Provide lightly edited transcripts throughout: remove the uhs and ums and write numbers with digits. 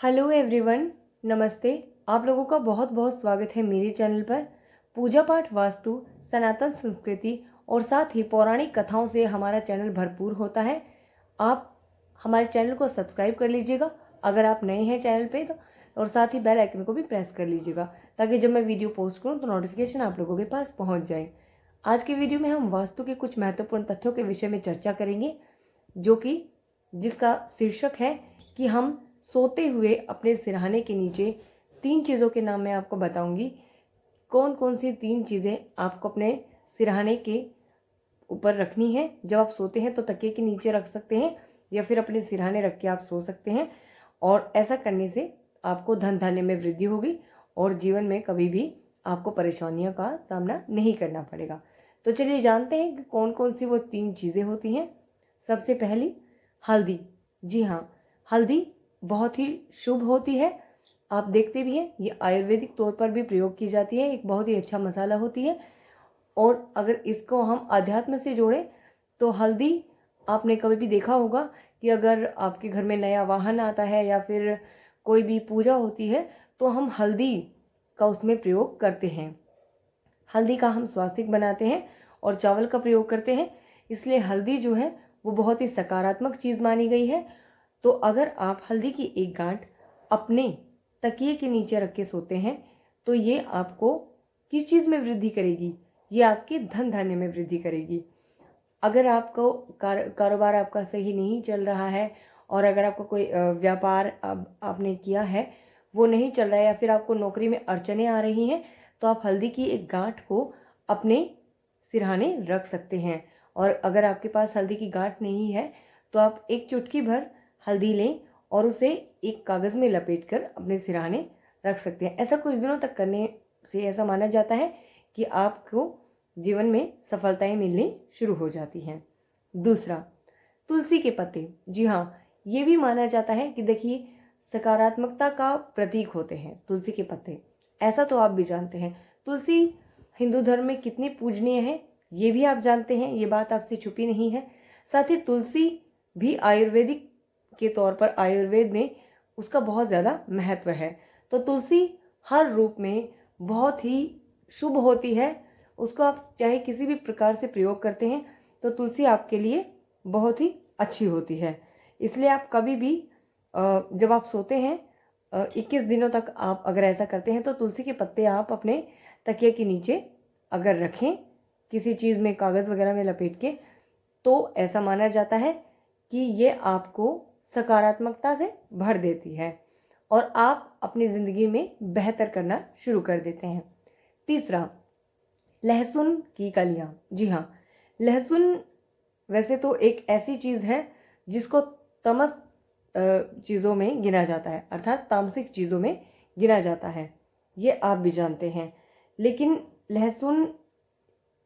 Hello everyone, नमस्ते। आप लोगों का बहुत बहुत स्वागत है मेरे चैनल पर। पूजा पाठ, वास्तु, सनातन संस्कृति और साथ ही पौराणिक कथाओं से हमारा चैनल भरपूर होता है। आप हमारे चैनल को सब्सक्राइब कर लीजिएगा अगर आप नए हैं चैनल पे तो, और साथ ही बेल आइकन को भी प्रेस कर लीजिएगा ताकि जब मैं वीडियो पोस्ट करूँ तो नोटिफिकेशन आप लोगों के पास पहुँच जाए। आज के वीडियो में हम वास्तु के कुछ महत्वपूर्ण तथ्यों के विषय में चर्चा करेंगे, जो कि जिसका शीर्षक है कि हम सोते हुए अपने सिरहाने के नीचे 3 चीज़ों के नाम मैं आपको बताऊंगी। कौन कौन सी 3 चीज़ें आपको अपने सिरहाने के ऊपर रखनी है। जब आप सोते हैं तो तकिए के नीचे रख सकते हैं या फिर अपने सिरहाने रख के आप सो सकते हैं, और ऐसा करने से आपको धन धान्य में वृद्धि होगी और जीवन में कभी भी आपको परेशानियों का सामना नहीं करना पड़ेगा। तो चलिए जानते हैं कि कौन कौन सी वो 3 चीज़ें होती हैं। सबसे पहली, हल्दी। जी हाँ, हल्दी बहुत ही शुभ होती है। आप देखते भी हैं, ये आयुर्वेदिक तौर पर भी प्रयोग की जाती है। एक बहुत ही अच्छा मसाला होती है, और अगर इसको हम अध्यात्म से जोड़ें तो हल्दी, आपने कभी भी देखा होगा कि अगर आपके घर में नया वाहन आता है या फिर कोई भी पूजा होती है तो हम हल्दी का उसमें प्रयोग करते हैं। हल्दी का हम स्वास्तिक बनाते हैं और चावल का प्रयोग करते हैं, इसलिए हल्दी जो है वो बहुत ही सकारात्मक चीज़ मानी गई है। तो अगर आप हल्दी की एक गांठ अपने तकिए के नीचे रख के सोते हैं तो ये आपको किस चीज़ में वृद्धि करेगी? ये आपके धन धान्य में वृद्धि करेगी। अगर आपको कारोबार आपका सही नहीं चल रहा है, और अगर आपको कोई व्यापार आपने किया है वो नहीं चल रहा है, या फिर आपको नौकरी में अड़चनें आ रही हैं, तो आप हल्दी की एक गांठ को अपने सिरहाने रख सकते हैं। और अगर आपके पास हल्दी की गांठ नहीं है तो आप एक चुटकी भर हल्दी लें और उसे एक कागज़ में लपेट कर अपने सिरहाने रख सकते हैं। ऐसा कुछ दिनों तक करने से ऐसा माना जाता है कि आपको जीवन में सफलताएं मिलनी शुरू हो जाती हैं। दूसरा, तुलसी के पत्ते। जी हाँ, ये भी माना जाता है कि देखिए, सकारात्मकता का प्रतीक होते हैं तुलसी के पत्ते। ऐसा तो आप भी जानते हैं, तुलसी हिंदू धर्म में कितनी पूजनीय है ये भी आप जानते हैं, ये बात आपसे छुपी नहीं है। साथ ही तुलसी भी आयुर्वेदिक के तौर पर, आयुर्वेद में उसका बहुत ज़्यादा महत्व है। तो तुलसी हर रूप में बहुत ही शुभ होती है। उसको आप चाहे किसी भी प्रकार से प्रयोग करते हैं तो तुलसी आपके लिए बहुत ही अच्छी होती है। इसलिए आप कभी भी जब आप सोते हैं 21 दिनों तक आप अगर ऐसा करते हैं तो तुलसी के पत्ते आप अपने तकिए के नीचे अगर रखें, किसी चीज़ में कागज़ वगैरह में लपेट के, तो ऐसा माना जाता है कि ये आपको सकारात्मकता से भर देती है और आप अपनी ज़िंदगी में बेहतर करना शुरू कर देते हैं। तीसरा, लहसुन की कलियां। जी हाँ, लहसुन वैसे तो एक ऐसी चीज़ है जिसको तमस चीज़ों में गिना जाता है, अर्थात तामसिक चीज़ों में गिना जाता है, ये आप भी जानते हैं। लेकिन लहसुन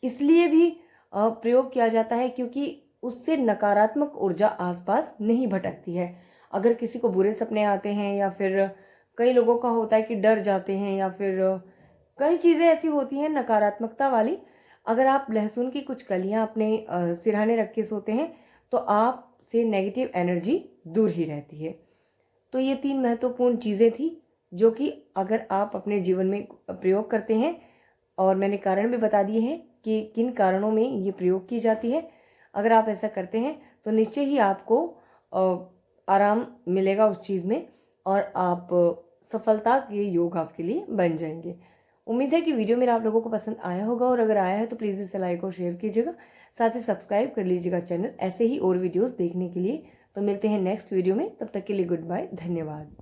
इसलिए भी प्रयोग किया जाता है क्योंकि उससे नकारात्मक ऊर्जा आसपास नहीं भटकती है। अगर किसी को बुरे सपने आते हैं, या फिर कई लोगों का होता है कि डर जाते हैं, या फिर कई चीज़ें ऐसी होती हैं नकारात्मकता वाली, अगर आप लहसुन की कुछ कलियां अपने सिरहाने रख के सोते हैं तो आप से नेगेटिव एनर्जी दूर ही रहती है। तो ये 3 महत्वपूर्ण चीज़ें थी जो कि अगर आप अपने जीवन में प्रयोग करते हैं, और मैंने कारण भी बता दिए हैं कि किन कारणों में ये प्रयोग की जाती है। अगर आप ऐसा करते हैं तो निश्चय ही आपको आराम मिलेगा उस चीज़ में, और आप सफलता के योग आपके लिए बन जाएंगे। उम्मीद है कि वीडियो मेरा आप लोगों को पसंद आया होगा, और अगर आया है तो प्लीज़ इसे लाइक और शेयर कीजिएगा, साथ ही सब्सक्राइब कर लीजिएगा चैनल ऐसे ही और वीडियोस देखने के लिए। तो मिलते हैं नेक्स्ट वीडियो में, तब तक के लिए गुड बाय, धन्यवाद।